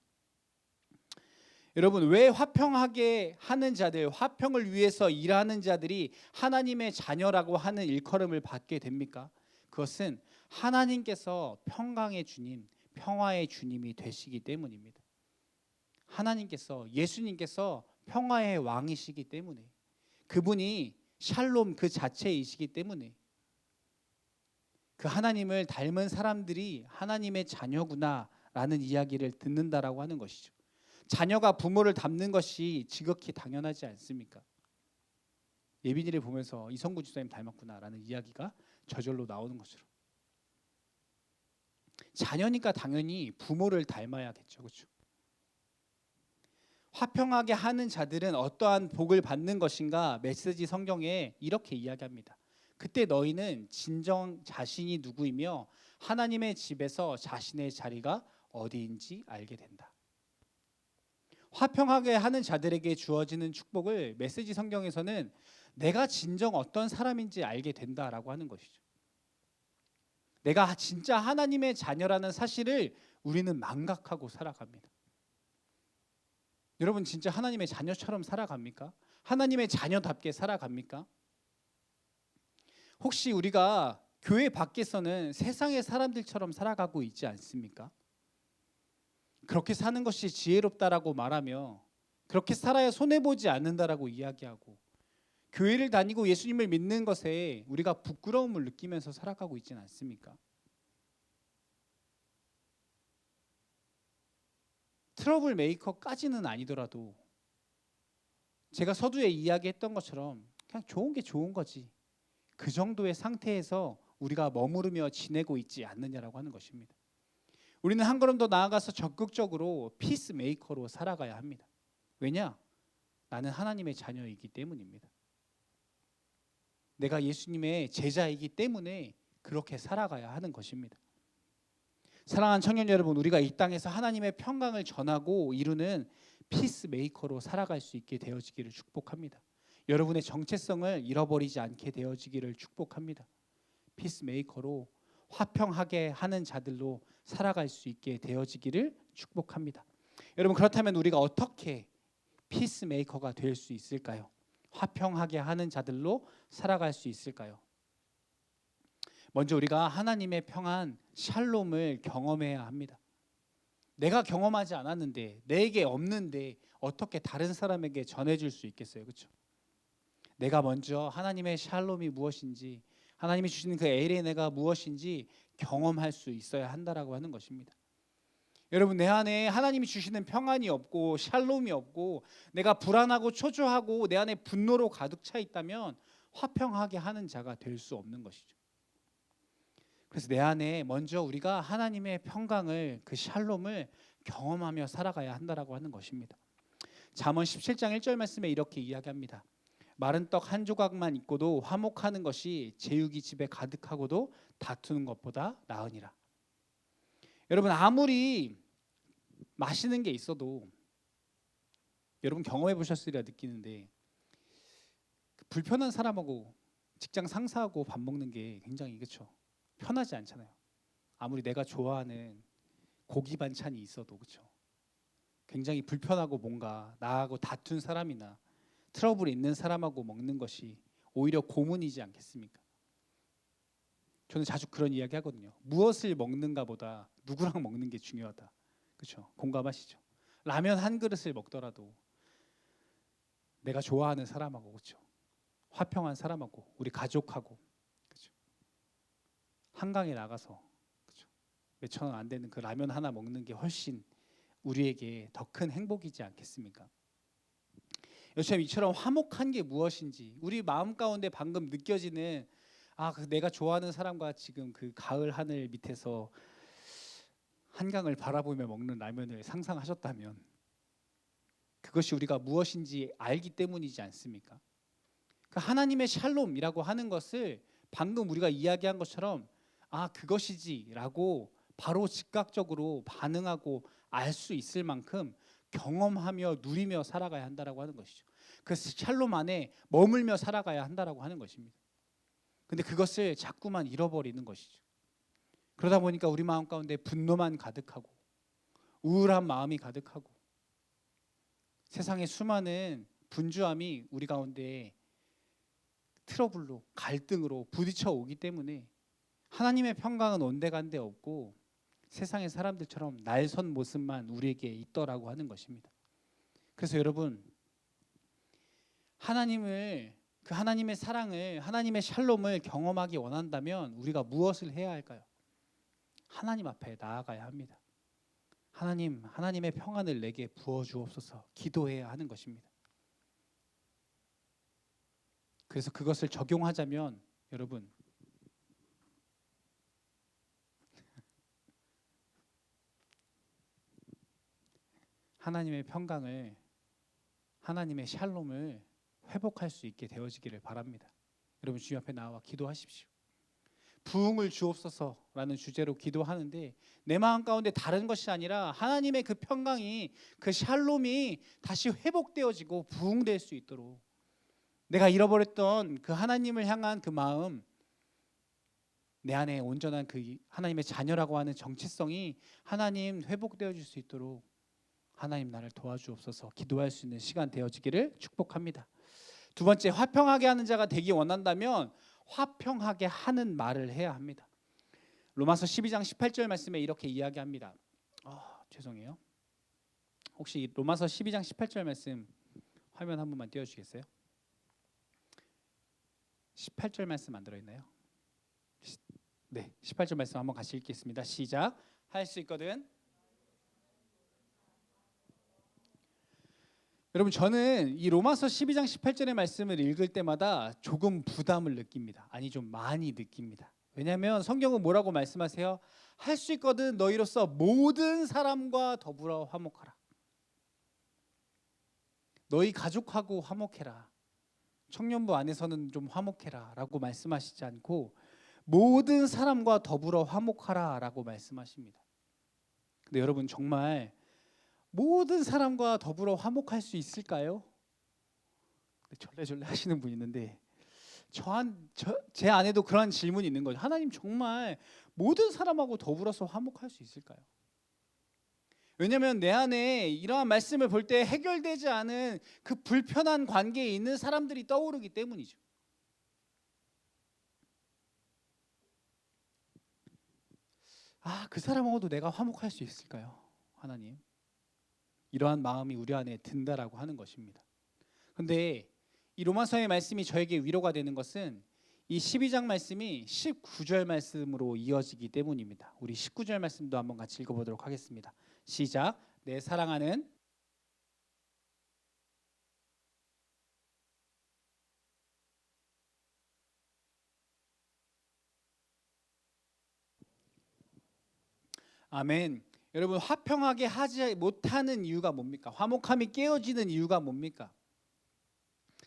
여러분, 왜 화평하게 하는 자들, 화평을 위해서 일하는 자들이 하나님의 자녀라고 하는 일컬음을 받게 됩니까? 그것은 하나님께서 평강의 주님, 평화의 주님이 되시기 때문입니다. 하나님께서, 예수님께서 평화의 왕이시기 때문에, 그분이 샬롬 그 자체이시기 때문에 그 하나님을 닮은 사람들이 하나님의 자녀구나라는 이야기를 듣는다라고 하는 것이죠. 자녀가 부모를 닮는 것이 지극히 당연하지 않습니까? 예빈이를 보면서 이성구 집사님 닮았구나라는 이야기가 저절로 나오는 것처럼 자녀니까 당연히 부모를 닮아야겠죠, 그렇죠? 화평하게 하는 자들은 어떠한 복을 받는 것인가? 메시지 성경에 이렇게 이야기합니다. 그때 너희는 진정 자신이 누구이며 하나님의 집에서 자신의 자리가 어디인지 알게 된다. 화평하게 하는 자들에게 주어지는 축복을 메시지 성경에서는 내가 진정 어떤 사람인지 알게 된다라고 하는 것이죠. 내가 진짜 하나님의 자녀라는 사실을 우리는 망각하고 살아갑니다. 여러분, 진짜 하나님의 자녀처럼 살아갑니까? 하나님의 자녀답게 살아갑니까? 혹시 우리가 교회 밖에서는 세상의 사람들처럼 살아가고 있지 않습니까? 그렇게 사는 것이 지혜롭다라고 말하며 그렇게 살아야 손해보지 않는다라고 이야기하고 교회를 다니고 예수님을 믿는 것에 우리가 부끄러움을 느끼면서 살아가고 있지는 않습니까? 트러블 메이커까지는 아니더라도 제가 서두에 이야기했던 것처럼 그냥 좋은 게 좋은 거지, 그 정도의 상태에서 우리가 머무르며 지내고 있지 않느냐라고 하는 것입니다. 우리는 한 걸음 더 나아가서 적극적으로 피스 메이커로 살아가야 합니다. 왜냐? 나는 하나님의 자녀이기 때문입니다. 내가 예수님의 제자이기 때문에 그렇게 살아가야 하는 것입니다. 사랑하는 청년 여러분, 우리가 이 땅에서 하나님의 평강을 전하고 이루는 피스 메이커로 살아갈 수 있게 되어지기를 축복합니다. 여러분의 정체성을 잃어버리지 않게 되어지기를 축복합니다. 피스 메이커로 화평하게 하는 자들로 살아갈 수 있게 되어지기를 축복합니다. 여러분, 그렇다면 우리가 어떻게 피스 메이커가 될 수 있을까요? 화평하게 하는 자들로 살아갈 수 있을까요? 먼저 우리가 하나님의 평안, 샬롬을 경험해야 합니다. 내가 경험하지 않았는데, 내게 없는데 어떻게 다른 사람에게 전해줄 수 있겠어요, 그렇죠? 내가 먼저 하나님의 샬롬이 무엇인지, 하나님이 주시는 그 에레네가 무엇인지 경험할 수 있어야 한다라고 하는 것입니다. 여러분, 내 안에 하나님이 주시는 평안이 없고 샬롬이 없고 내가 불안하고 초조하고 내 안에 분노로 가득 차 있다면 화평하게 하는 자가 될 수 없는 것이죠. 그래서 내 안에 먼저 우리가 하나님의 평강을, 그 샬롬을 경험하며 살아가야 한다라고 하는 것입니다. 잠언 17장 1절 말씀에 이렇게 이야기합니다. 마른 떡 한 조각만 있고도 화목하는 것이 제육이 집에 가득하고도 다투는 것보다 나으니라. 여러분, 아무리 맛있는 게 있어도 여러분 경험해 보셨으리라 느끼는데 불편한 사람하고 직장 상사하고 밥 먹는 게 굉장히, 그렇죠, 편하지 않잖아요. 아무리 내가 좋아하는 고기 반찬이 있어도, 그렇죠, 굉장히 불편하고 뭔가 나하고 다툰 사람이나 트러블이 있는 사람하고 먹는 것이 오히려 고문이지 않겠습니까? 저는 자주 그런 이야기 하거든요. 무엇을 먹는가 보다 누구랑 먹는 게 중요하다. 그렇죠? 공감하시죠? 라면 한 그릇을 먹더라도 내가 좋아하는 사람하고, 그렇죠, 화평한 사람하고, 우리 가족하고, 그렇죠, 한강에 나가서 그죠? 몇천 원 안 되는 그 라면 하나 먹는 게 훨씬 우리에게 더 큰 행복이지 않겠습니까? 이처럼 화목한 게 무엇인지 우리 마음 가운데 방금 느껴지는 내가 좋아하는 사람과 지금 그 가을 하늘 밑에서 한강을 바라보며 먹는 라면을 상상하셨다면 그것이 우리가 무엇인지 알기 때문이지 않습니까? 그 하나님의 샬롬이라고 하는 것을 방금 우리가 이야기한 것처럼 그것이지라고 바로 즉각적으로 반응하고 알 수 있을 만큼 경험하며 누리며 살아가야 한다라고 하는 것이죠. 그 샬롬 안에 머물며 살아가야 한다라고 하는 것입니다. 근데 그것을 자꾸만 잃어버리는 것이죠. 그러다 보니까 우리 마음 가운데 분노만 가득하고 우울한 마음이 가득하고 세상의 수많은 분주함이 우리 가운데 트러블로 갈등으로 부딪혀 오기 때문에 하나님의 평강은 온데간데 없고 세상의 사람들처럼 날선 모습만 우리에게 있더라고 하는 것입니다. 그래서 여러분 그 하나님의 사랑을 하나님의 샬롬을 경험하기 원한다면 우리가 무엇을 해야 할까요? 하나님 앞에 나아가야 합니다. 하나님의 평안을 내게 부어 주옵소서 기도해야 하는 것입니다. 그래서 그것을 적용하자면 여러분 하나님의 평강을 하나님의 샬롬을 회복할 수 있게 되어지기를 바랍니다. 여러분 주님 앞에 나와 기도하십시오. 부흥을 주옵소서라는 주제로 기도하는데 내 마음 가운데 다른 것이 아니라 하나님의 그 평강이 그 샬롬이 다시 회복되어지고 부흥될 수 있도록 내가 잃어버렸던 그 하나님을 향한 그 마음 내 안에 온전한 그 하나님의 자녀라고 하는 정체성이 하나님 회복되어질 수 있도록 하나님 나를 도와주옵소서 기도할 수 있는 시간 되어지기를 축복합니다. 두 번째 화평하게 하는 자가 되기 원한다면 화평하게 하는 말을 해야 합니다. 로마서 12장 18절 말씀에 이렇게 이야기합니다. 죄송해요. 혹시 로마서 12장 18절 말씀 화면 한 번만 띄워주시겠어요? 18절 말씀 안 들어있나요? 네, 18절 말씀 한번 같이 읽겠습니다. 시작. 할 수 있거든. 여러분 저는 이 로마서 12장 18절의 말씀을 읽을 때마다 조금 부담을 느낍니다. 좀 많이 느낍니다. 왜냐하면 성경은 뭐라고 말씀하세요? 할 수 있거든 너희로서 모든 사람과 더불어 화목하라. 너희 가족하고 화목해라. 청년부 안에서는 좀 화목해라 라고 말씀하시지 않고 모든 사람과 더불어 화목하라 라고 말씀하십니다. 근데 여러분 정말 모든 사람과 더불어 화목할 수 있을까요? 절레절레 하시는 분이 있는데 제 안에도 그런 질문이 있는 거죠. 하나님 정말 모든 사람하고 더불어서 화목할 수 있을까요? 왜냐하면 내 안에 이러한 말씀을 볼 때 해결되지 않은 그 불편한 관계에 있는 사람들이 떠오르기 때문이죠. 그 사람하고도 내가 화목할 수 있을까요? 하나님 이러한 마음이 우리 안에 든다라고 하는 것입니다. 그런데 이 로마서의 말씀이 저에게 위로가 되는 것은 이 12장 말씀이 19절 말씀으로 이어지기 때문입니다. 우리 19절 말씀도 한번 같이 읽어보도록 하겠습니다. 시작. 내 사랑하는 아멘. 여러분 화평하게 하지 못하는 이유가 뭡니까? 화목함이 깨어지는 이유가 뭡니까?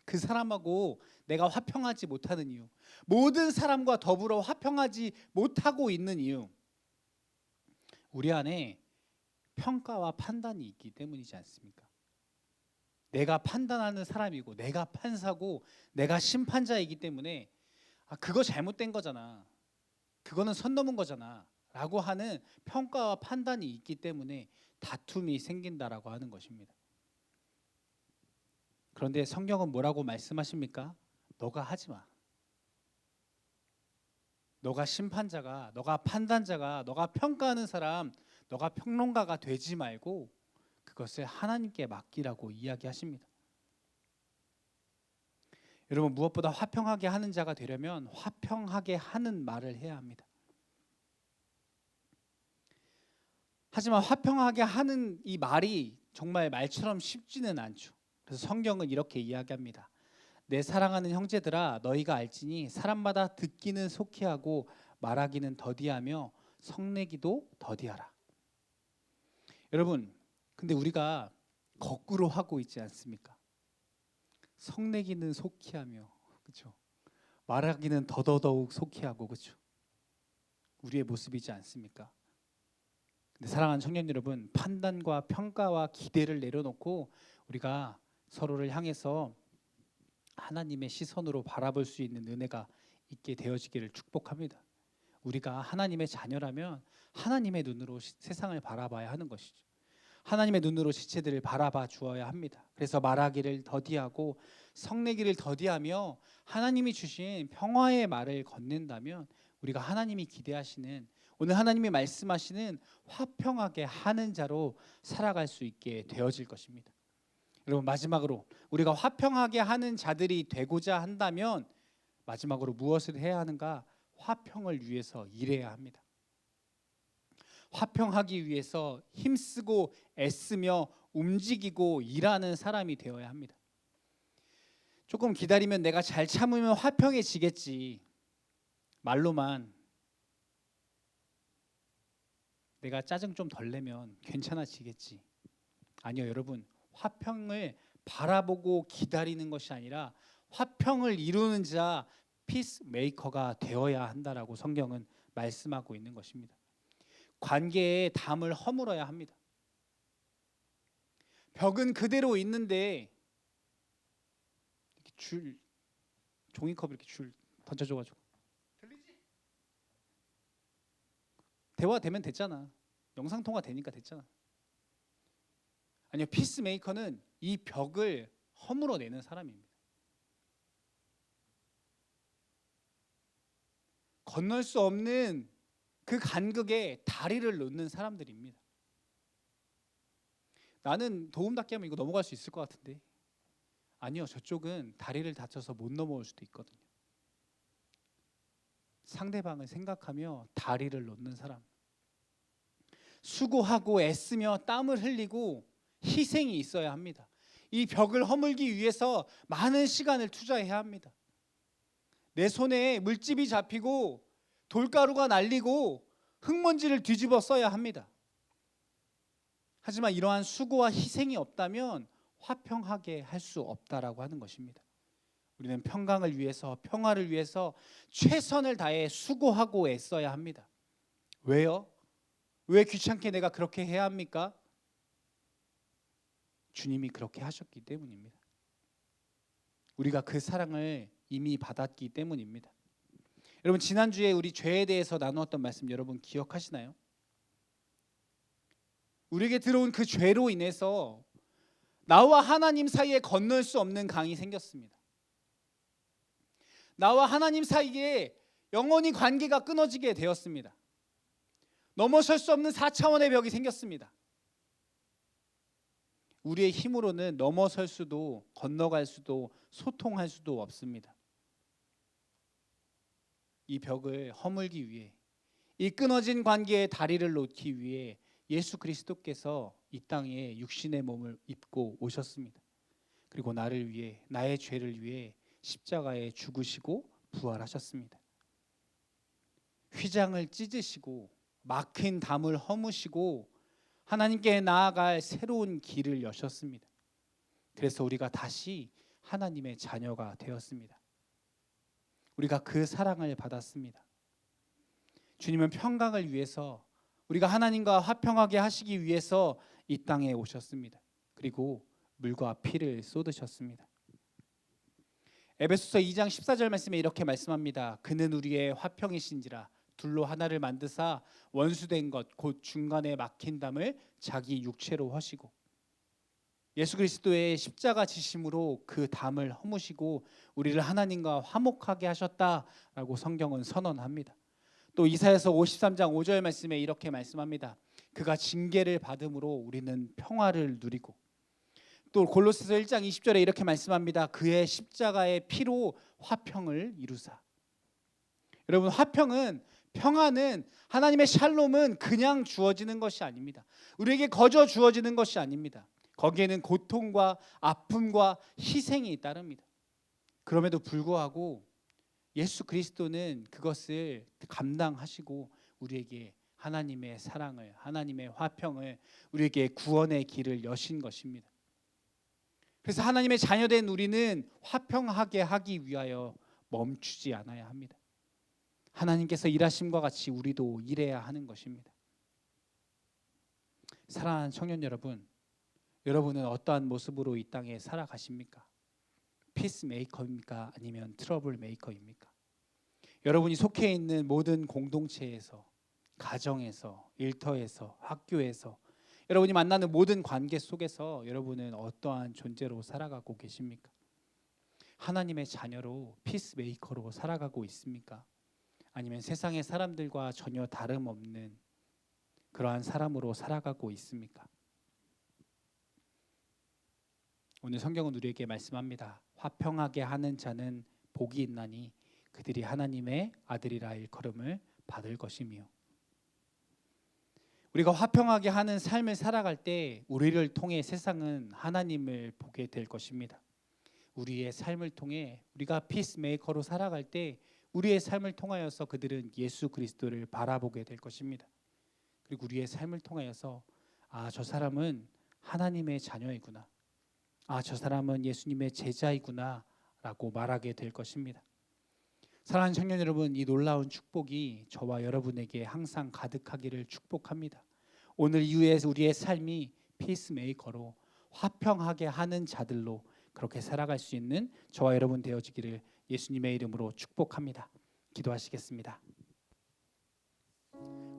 그 사람하고 내가 화평하지 못하는 이유, 모든 사람과 더불어 화평하지 못하고 있는 이유, 우리 안에 평가와 판단이 있기 때문이지 않습니까? 내가 판단하는 사람이고 내가 판사고 내가 심판자이기 때문에 그거 잘못된 거잖아, 그거는 선 넘은 거잖아 라고 하는 평가와 판단이 있기 때문에 다툼이 생긴다라고 하는 것입니다. 그런데 성경은 뭐라고 말씀하십니까? 너가 하지 마. 너가 심판자가, 너가 판단자가, 너가 평가하는 사람, 너가 평론가가 되지 말고 그것을 하나님께 맡기라고 이야기하십니다. 여러분 무엇보다 화평하게 하는 자가 되려면 화평하게 하는 말을 해야 합니다. 하지만 화평하게 하는 이 말이 정말 말처럼 쉽지는 않죠. 그래서 성경은 이렇게 이야기합니다. 내 사랑하는 형제들아, 너희가 알지니 사람마다 듣기는 속히하고 말하기는 더디하며 성내기도 더디하라. 여러분, 근데 우리가 거꾸로 하고 있지 않습니까? 성내기는 속히하며, 그렇죠? 말하기는 더더욱 속히하고, 그렇죠? 우리의 모습이지 않습니까? 근데 사랑하는 청년 여러분, 판단과 평가와 기대를 내려놓고 우리가 서로를 향해서 하나님의 시선으로 바라볼 수 있는 은혜가 있게 되어지기를 축복합니다. 우리가 하나님의 자녀라면 하나님의 눈으로 세상을 바라봐야 하는 것이죠. 하나님의 눈으로 지체들을 바라봐 주어야 합니다. 그래서 말하기를 더디하고 성내기를 더디하며 하나님이 주신 평화의 말을 건넨다면 우리가 하나님이 기대하시는, 오늘 하나님이 말씀하시는 화평하게 하는 자로 살아갈 수 있게 되어질 것입니다. 여러분, 마지막으로 우리가 화평하게 하는 자들이 되고자 한다면 마지막으로 무엇을 해야 하는가? 화평을 위해서 일해야 합니다. 화평하기 위해서 힘쓰고 애쓰며 움직이고 일하는 사람이 되어야 합니다. 조금 기다리면 내가 잘 참으면 화평해지겠지, 말로만 내가 짜증 좀 덜 내면 괜찮아지겠지. 아니요, 여러분, 화평을 바라보고 기다리는 것이 아니라 화평을 이루는 자, 피스메이커가 되어야 한다라고 성경은 말씀하고 있는 것입니다. 관계에 담을 허물어야 합니다. 벽은 그대로 있는데 이렇게 종이컵 이렇게 줄 던져줘가지고 들리지? 대화되면 됐잖아. 영상통화 되니까 됐잖아. 아니요, 피스메이커는 이 벽을 허물어내는 사람입니다. 건널 수 없는 그 간극에 다리를 놓는 사람들입니다. 나는 도움닫기 하면 이거 넘어갈 수 있을 것 같은데, 아니요, 저쪽은 다리를 다쳐서 못 넘어올 수도 있거든요. 상대방을 생각하며 다리를 놓는 사람, 수고하고 애쓰며 땀을 흘리고 희생이 있어야 합니다. 이 벽을 허물기 위해서 많은 시간을 투자해야 합니다. 내 손에 물집이 잡히고 돌가루가 날리고 흙먼지를 뒤집어 써야 합니다. 하지만 이러한 수고와 희생이 없다면 화평하게 할 수 없다라고 하는 것입니다. 우리는 평강을 위해서, 평화를 위해서 최선을 다해 수고하고 애써야 합니다. 왜요? 왜 귀찮게 내가 그렇게 해야 합니까? 주님이 그렇게 하셨기 때문입니다. 우리가 그 사랑을 이미 받았기 때문입니다. 여러분, 지난주에 우리 죄에 대해서 나누었던 말씀 여러분 기억하시나요? 우리에게 들어온 그 죄로 인해서 나와 하나님 사이에 건널 수 없는 강이 생겼습니다. 나와 하나님 사이에 영원히 관계가 끊어지게 되었습니다. 넘어설 수 없는 4차원의 벽이 생겼습니다. 우리의 힘으로는 넘어설 수도 건너갈 수도 소통할 수도 없습니다. 이 벽을 허물기 위해, 이 끊어진 관계에 다리를 놓기 위해 예수 그리스도께서 이 땅에 육신의 몸을 입고 오셨습니다. 그리고 나를 위해, 나의 죄를 위해 십자가에 죽으시고 부활하셨습니다. 휘장을 찢으시고 막힌 담을 허무시고 하나님께 나아갈 새로운 길을 여셨습니다. 그래서 우리가 다시 하나님의 자녀가 되었습니다. 우리가 그 사랑을 받았습니다. 주님은 평강을 위해서, 우리가 하나님과 화평하게 하시기 위해서 이 땅에 오셨습니다. 그리고 물과 피를 쏟으셨습니다. 에베소서 2장 14절 말씀에 이렇게 말씀합니다. 그는 우리의 화평이신지라 둘로 하나를 만드사 원수된 것 곧 중간에 막힌 담을 자기 육체로 허시고, 예수 그리스도의 십자가 지심으로 그 담을 허무시고 우리를 하나님과 화목하게 하셨다라고 성경은 선언합니다. 또 이사야서 53장 5절 말씀에 이렇게 말씀합니다. 그가 징계를 받음으로 우리는 평화를 누리고, 또 골로새서 1장 20절에 이렇게 말씀합니다. 그의 십자가의 피로 화평을 이루사. 여러분, 화평은 평안은, 하나님의 샬롬은 그냥 주어지는 것이 아닙니다. 우리에게 거저 주어지는 것이 아닙니다. 거기에는 고통과 아픔과 희생이 따릅니다. 그럼에도 불구하고 예수 그리스도는 그것을 감당하시고 우리에게 하나님의 사랑을, 하나님의 화평을, 우리에게 구원의 길을 여신 것입니다. 그래서 하나님의 자녀된 우리는 화평하게 하기 위하여 멈추지 않아야 합니다. 하나님께서 일하심과 같이 우리도 일해야 하는 것입니다. 사랑하는 청년 여러분, 여러분은 어떠한 모습으로 이 땅에 살아가십니까? 피스메이커입니까? 아니면 트러블 메이커입니까? 여러분이 속해 있는 모든 공동체에서, 가정에서, 일터에서, 학교에서, 여러분이 만나는 모든 관계 속에서 여러분은 어떠한 존재로 살아가고 계십니까? 하나님의 자녀로 피스메이커로 살아가고 있습니까? 아니면 세상의 사람들과 전혀 다름없는 그러한 사람으로 살아가고 있습니까? 오늘 성경은 우리에게 말씀합니다. 화평하게 하는 자는 복이 있나니 그들이 하나님의 아들이라 일컬음을 받을 것이며. 우리가 화평하게 하는 삶을 살아갈 때 우리를 통해 세상은 하나님을 보게 될 것입니다. 우리의 삶을 통해 우리가 피스메이커로 살아갈 때 우리의 삶을 통하여서 그들은 예수 그리스도를 바라보게 될 것입니다. 그리고 우리의 삶을 통하여서 저 사람은 하나님의 자녀이구나, 저 사람은 예수님의 제자이구나 라고 말하게 될 것입니다. 사랑하는 청년 여러분, 이 놀라운 축복이 저와 여러분에게 항상 가득하기를 축복합니다. 오늘 이후에 우리의 삶이 피스메이커로 화평하게 하는 자들로 그렇게 살아갈 수 있는 저와 여러분 되어지기를 예수님의 이름으로 축복합니다. 기도하시겠습니다.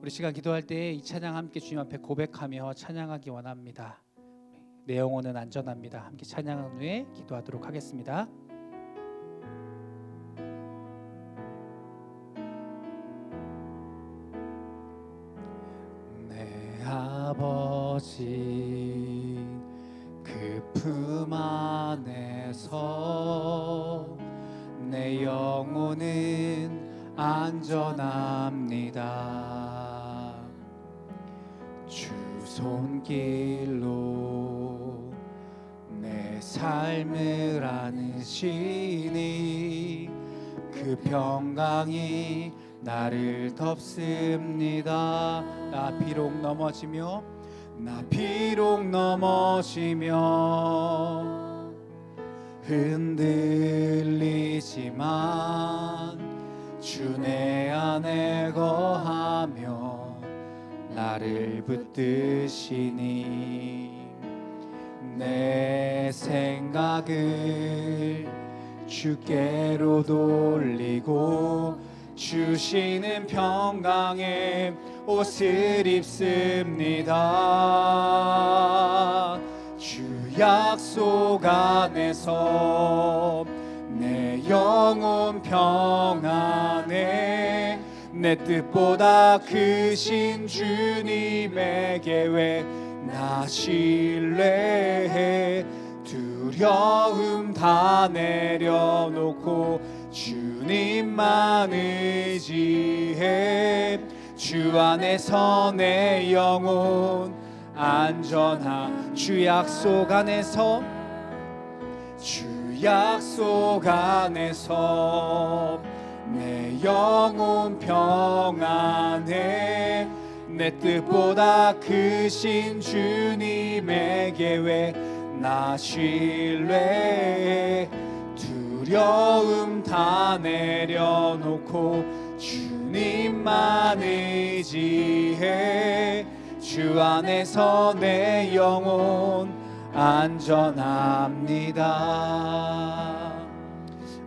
우리 시간 기도할 때 이 찬양 함께 주님 앞에 고백하며 찬양하기 원합니다. 내 영혼은 안전합니다. 함께 찬양한 후에 기도하도록 하겠습니다. 내 아버지 그 품 안에서 내 영혼은 안전합니다. 주 손길로 내 삶을 안으시니 그 평강이 나를 덮습니다. 나 비록 넘어지며 흔들리지만 주 내 안에 거하며 나를 붙드시니 내 생각을 주께로 돌리고 주시는 평강의 옷을 입습니다. 주 약속 안에서 내 영혼 평안해 내 뜻보다 크신 주님의 계획 나 신뢰해 두려움 다 내려놓고 주님만 의지해 주 안에서 내 영혼 안전하 주 약속 안에서 내 영혼 평안해 내 뜻보다 크신 주님의 계획 나 신뢰해 두려움 다 내려놓고 주님만 의지해 주 안에서 내 영혼 안전합니다.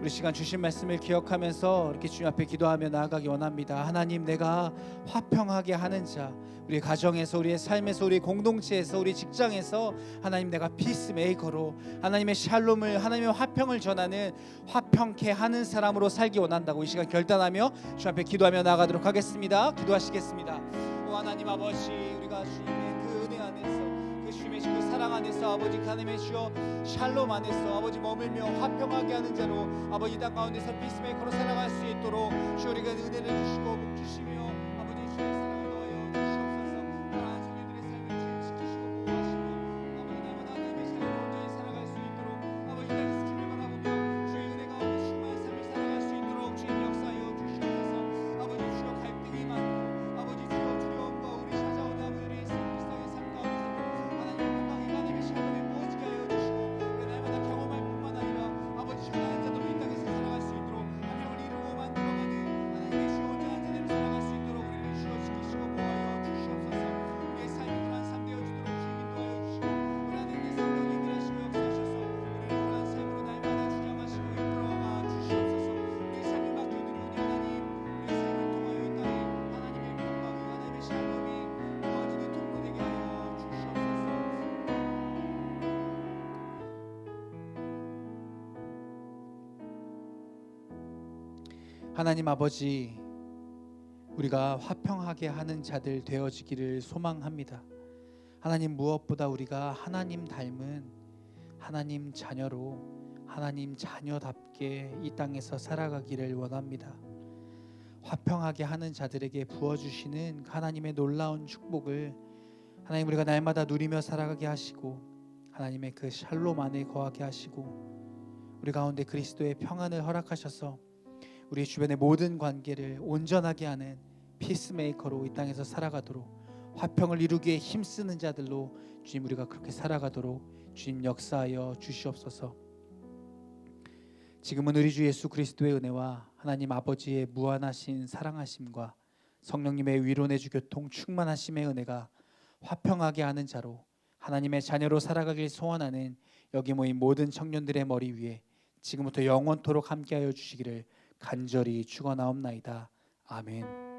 우리 시간 주신 말씀을 기억하면서 이렇게 주님 앞에 기도하며 나아가기 원합니다. 하나님, 내가 화평하게 하는 자, 우리 가정에서, 우리의 삶에서, 우리 공동체에서, 우리 직장에서 하나님 내가 피스메이커로 하나님의 샬롬을, 하나님의 화평을 전하는 화평케 하는 사람으로 살기 원한다고 이 시간 결단하며 주님 앞에 기도하며 나아가도록 하겠습니다. 기도하시겠습니다. 하나님 아버지, 우리가 주님의 그 은혜 안에서, 그 주님의 그 사랑 안에서, 아버지 하나님의 주여 샬롬 안에서 아버지 머물며 화평하게 하는 자로 아버지 땅 가운데서 피스메이커로 살아갈 수 있도록 주 우리가 은혜를 주시고 복 주시며 하나님 아버지, 우리가 화평하게 하는 자들 되어지기를 소망합니다. 하나님, 무엇보다 우리가 하나님 닮은 하나님 자녀로 하나님 자녀답게 이 땅에서 살아가기를 원합니다. 화평하게 하는 자들에게 부어주시는 하나님의 놀라운 축복을 하나님 우리가 날마다 누리며 살아가게 하시고, 하나님의 그 샬롬 안에 거하게 하시고, 우리 가운데 그리스도의 평안을 허락하셔서 우리 주변의 모든 관계를 온전하게 하는 피스메이커로 이 땅에서 살아가도록, 화평을 이루기 위해 힘쓰는 자들로 주님 우리가 그렇게 살아가도록 주님 역사하여 주시옵소서. 지금은 우리 주 예수 그리스도의 은혜와 하나님 아버지의 무한하신 사랑하심과 성령님의 위로 내주 교통 충만하심의 은혜가 화평하게 하는 자로 하나님의 자녀로 살아가길 소원하는 여기 모인 모든 청년들의 머리 위에 지금부터 영원토록 함께하여 주시기를 간절히 축원하옵나이다. 아멘.